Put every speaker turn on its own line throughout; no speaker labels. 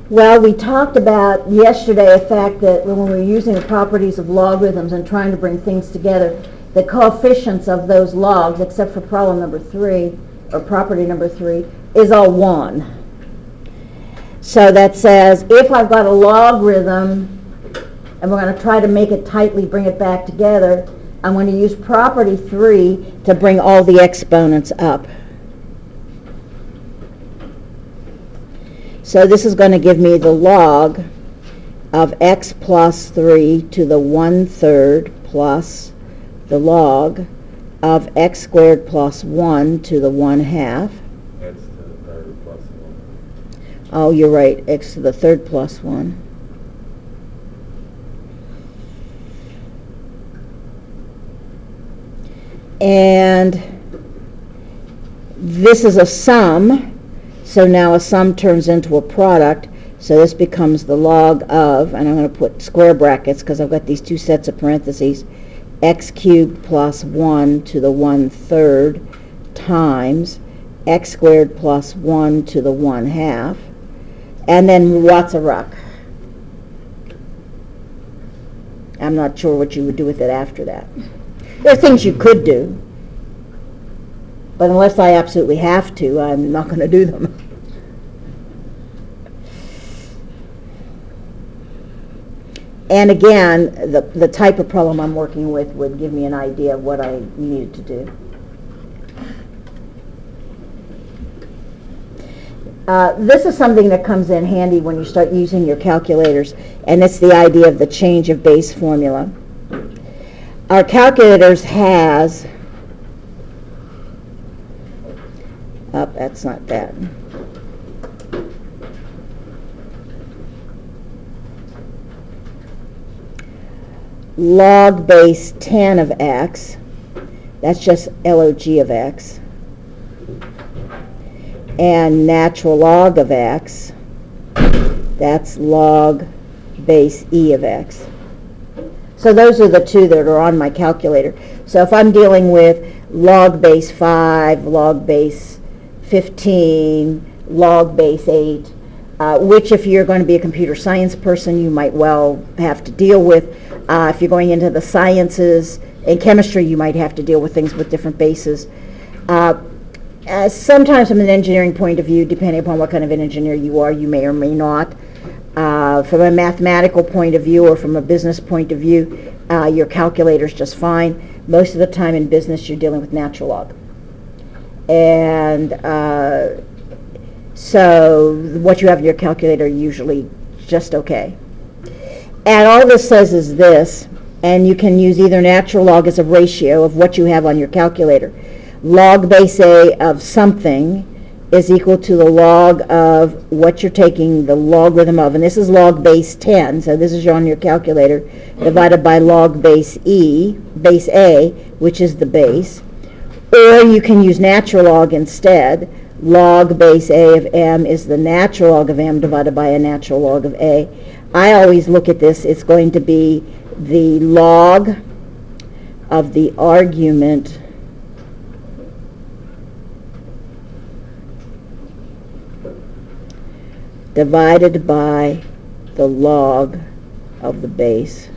Well, we talked about yesterday the fact that when we were using the properties of logarithms and trying to bring things together, the coefficients of those logs, except for problem number 3, or property number 3, is all 1. So that says if I've got a logarithm, and we're going to try to make it tightly, bring it back together, I'm going to use property 3 to bring all the exponents up. So this is going to give me the log of x plus 3 to the 1/3 plus the log of x squared plus 1 to the 1/2.
X to the 3rd plus 1.
Oh, you're right, x to the 3rd plus 1. And this is a sum, so now a sum turns into a product, so this becomes the log of, and I'm going to put square brackets because I've got these two sets of parentheses, x cubed plus 1 to the 1/3 times x squared plus 1 to the 1/2, and then what's a ruck? I'm not sure what you would do with it after that. There are things you could do, but unless I absolutely have to, I'm not going to do them. And again, the type of problem I'm working with would give me an idea of what I needed to do. This is something that comes in handy when you start using your calculators, and it's the idea of the change of base formula. Our calculators has, that's not that. Log base 10 of x, that's just log of x, and natural log of x, that's log base e of x. So those are the two that are on my calculator. So if I'm dealing with log base 5, log base 15, log base 8, which if you're going to be a computer science person, you might well have to deal with. If you're going into the sciences, in chemistry, you might have to deal with things with different bases. Sometimes from an engineering point of view, depending upon what kind of an engineer you are, you may or may not. From a mathematical point of view or from a business point of view, your calculator's just fine. Most of the time in business, you're dealing with natural log. And so what you have in your calculator usually just okay. And all this says is this, and you can use either natural log as a ratio of what you have on your calculator. Log base A of something is equal to the log of what you're taking the logarithm of, and this is log base 10, so this is on your calculator, divided by log base E, base A, which is the base. Or you can use natural log instead. Log base A of m is the natural log of m divided by a natural log of A. I always look at this, it's going to be the log of the argument divided by the log of the base.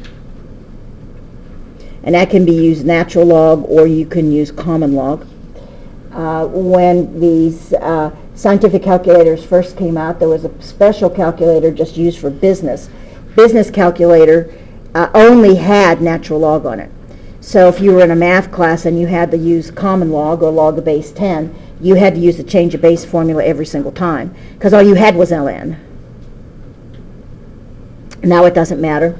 And that can be used natural log, or you can use common log. When these scientific calculators first came out, there was a special calculator just used for business. Business calculator only had natural log on it. So if you were in a math class and you had to use common log or log of base 10, you had to use the change of base formula every single time, because all you had was ln. Now it doesn't matter.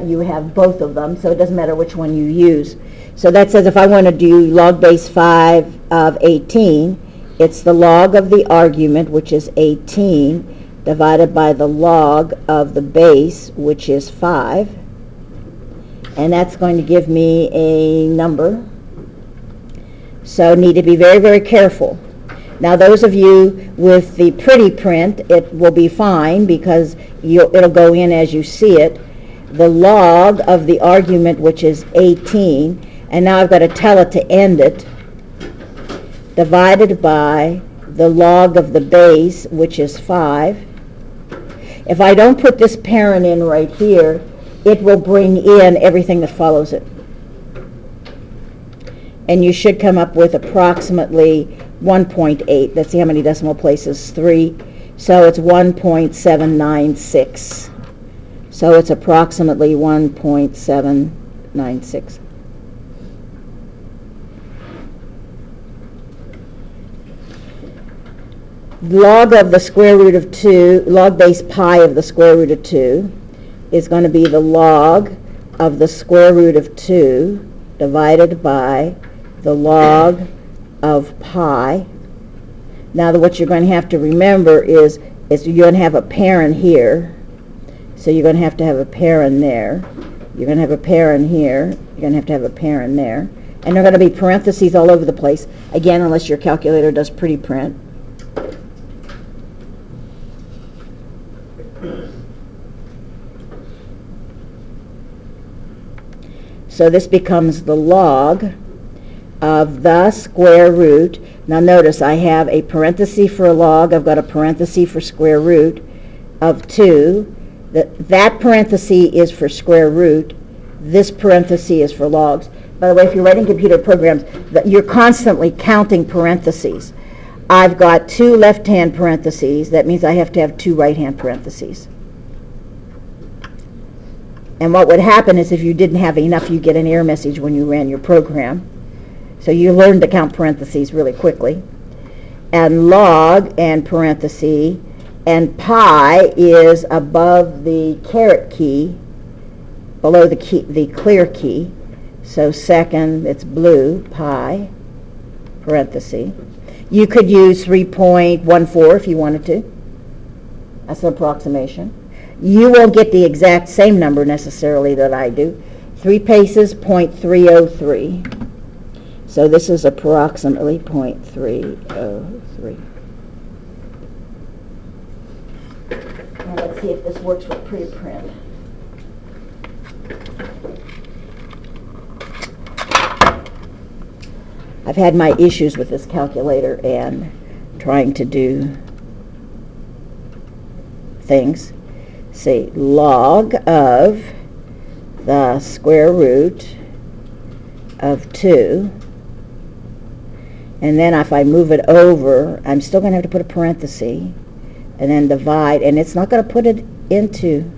You have both of them, so it doesn't matter which one you use. So that says if I want to do log base 5 of 18, it's the log of the argument, which is 18, divided by the log of the base, which is 5. And that's going to give me a number. So need to be very, very careful. Now those of you with the pretty print, it will be fine because it'll go in as you see it. The log of the argument, which is 18, and now I've got to tell it to end it, divided by the log of the base, which is 5. If I don't put this parent in right here, it will bring in everything that follows it. And you should come up with approximately 1.8. Let's see how many decimal places, 3. So it's 1.796. So it's approximately 1.796. Log of the square root of 2, log base pi of the square root of 2 is going to be the log of the square root of 2 divided by the log of pi. Now what you're going to have to remember is you're going to have a parent here. So you're going to have a parent there. You're going to have a parent here. You're going to have a parent there. And there are going to be parentheses all over the place. Again, unless your calculator does pretty print. So this becomes the log of the square root. Now notice I have a parenthesis for a log. I've got a parenthesis for square root of 2. That parenthesis is for square root. This parenthesis is for logs. By the way, if you're writing computer programs, you're constantly counting parentheses. I've got 2 left-hand parentheses. That means I have to have 2 right-hand parentheses. And what would happen is if you didn't have enough, you get an error message when you ran your program. So you learn to count parentheses really quickly. And log and parenthesis, and pi is above the caret key, below the clear key. So second, it's blue, pi, parenthesis. You could use 3.14 if you wanted to. That's an approximation. You won't get the exact same number necessarily that I do. 3 paces, 0.303. So this is approximately 0.303. Now let's see if this works with preprint. I've had my issues with this calculator and trying to do things. See, log of the square root of 2, and then if I move it over, I'm still going to have to put a parenthesis, and then divide, and it's not going to put it into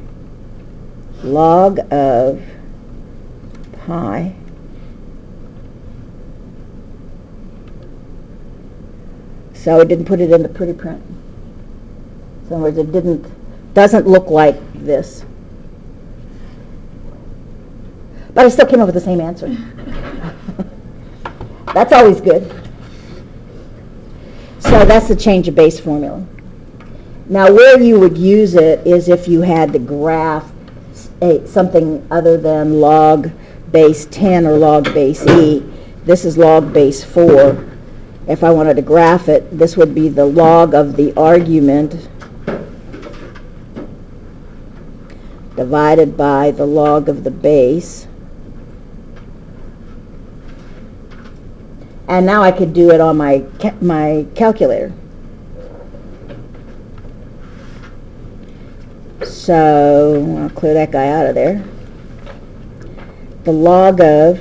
log of pi so it didn't put it in the pretty print. So in other words, it doesn't look like this. But I still came up with the same answer. That's always good. So that's the change of base formula. Now where you would use it is if you had to graph something other than log base 10 or log base e. This is log base 4. If I wanted to graph it, this would be the log of the argument divided by the log of the base. And now I could do it on my calculator. So I'll clear that guy out of there. The log of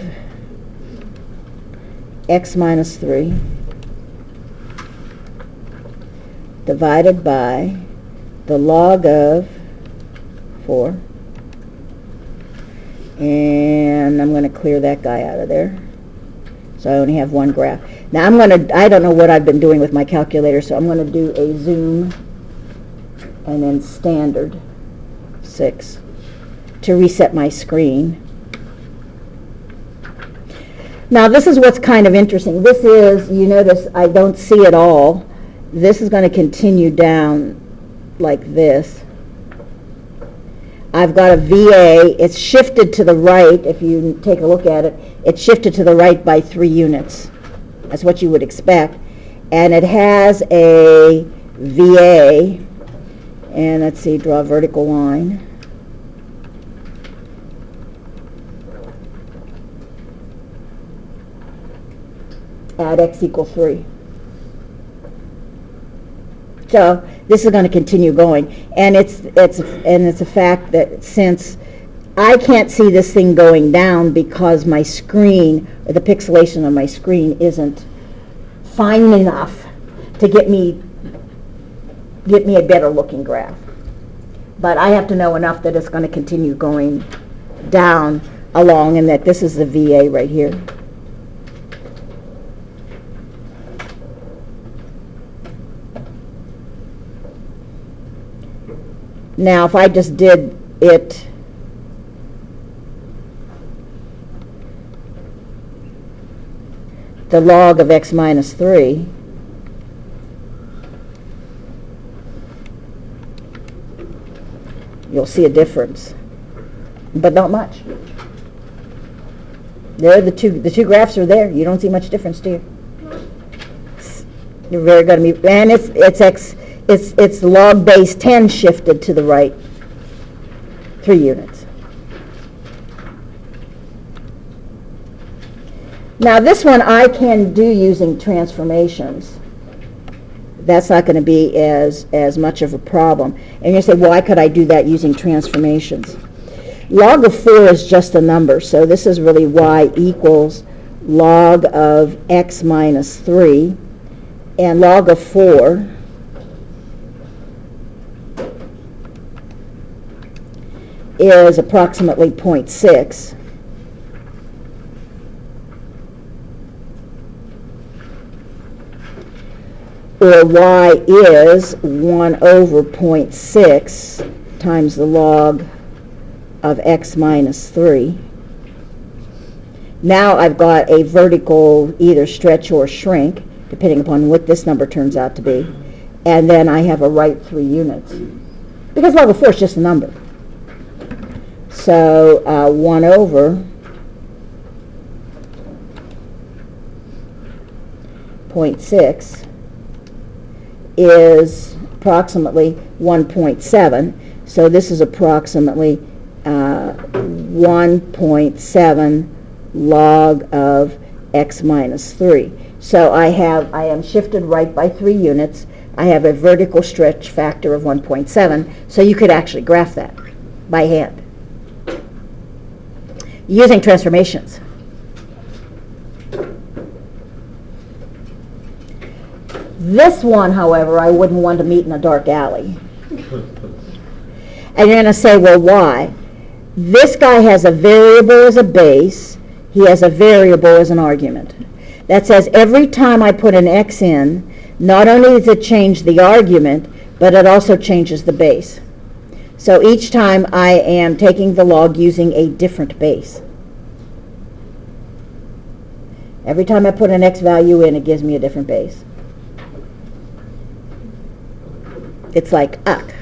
x minus 3 divided by the log of 4. And I'm going to clear that guy out of there. So I only have one graph. Now I don't know what I've been doing with my calculator, so I'm going to do a zoom and then standard 6 to reset my screen. Now this is what's kind of interesting. This is, you notice I don't see it all. This is going to continue down like this. I've got a VA. It's shifted to the right. If you take a look at it, it's shifted to the right by 3 units. That's what you would expect. And it has a VA. And let's see, draw a vertical line. At x equals 3. So this is going to continue going. And it's a fact that since I can't see this thing going down because my screen, or the pixelation of my screen, isn't fine enough to get me a better looking graph. But I have to know enough that it's going to continue going down along, and that this is the VA right here. Now, if I just did it the log of x minus 3, you'll see a difference, but not much. There, the two graphs are there. You don't see much difference, do you? You're very going to be, and it's log base 10 shifted to the right 3 units. Now this one I can do using transformations. That's not going to be as much of a problem. And you say, why could I do that using transformations? Log of 4 is just a number, so this is really y equals log of x minus 3, and log of 4 is approximately 0.6. Or y is 1 over 0.6 times the log of x minus 3. Now I've got a vertical either stretch or shrink, depending upon what this number turns out to be. And then I have a right 3 units. Because log of 4 is just a number. So 1 over 0.6 is approximately 1.7. So this is approximately 1.7 log of x minus 3. So I am shifted right by 3 units. I have a vertical stretch factor of 1.7. So you could actually graph that by hand using transformations. This one, however, I wouldn't want to meet in a dark alley. And you're going to say, well, why? This guy has a variable as a base. He has a variable as an argument. That says every time I put an x in, not only does it change the argument, but it also changes the base. So each time I am taking the log using a different base. Every time I put an x value in, it gives me a different base. It's like uck.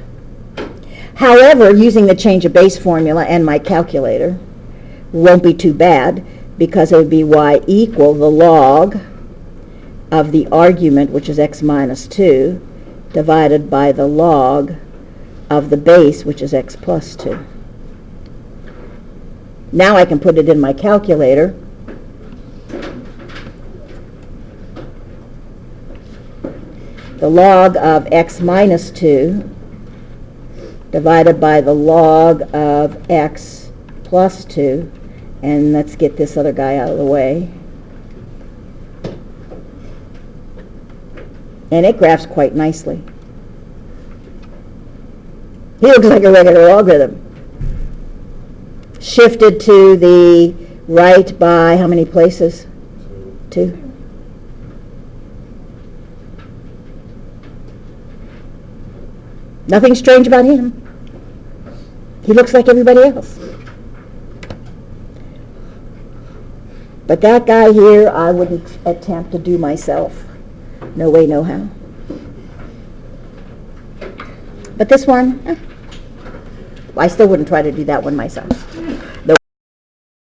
However, using the change of base formula and my calculator won't be too bad, because it would be y equal the log of the argument, which is x minus 2, divided by the log of the base, which is x plus 2. Now I can put it in my calculator. The log of x minus 2 divided by the log of x plus 2, and let's get this other guy out of the way. And it graphs quite nicely. He looks like a regular logarithm. Shifted to the right by how many places? 2. Nothing strange about him. He looks like everybody else. But that guy here, I wouldn't attempt to do myself. No way, no how. But this one, I still wouldn't try to do that one myself.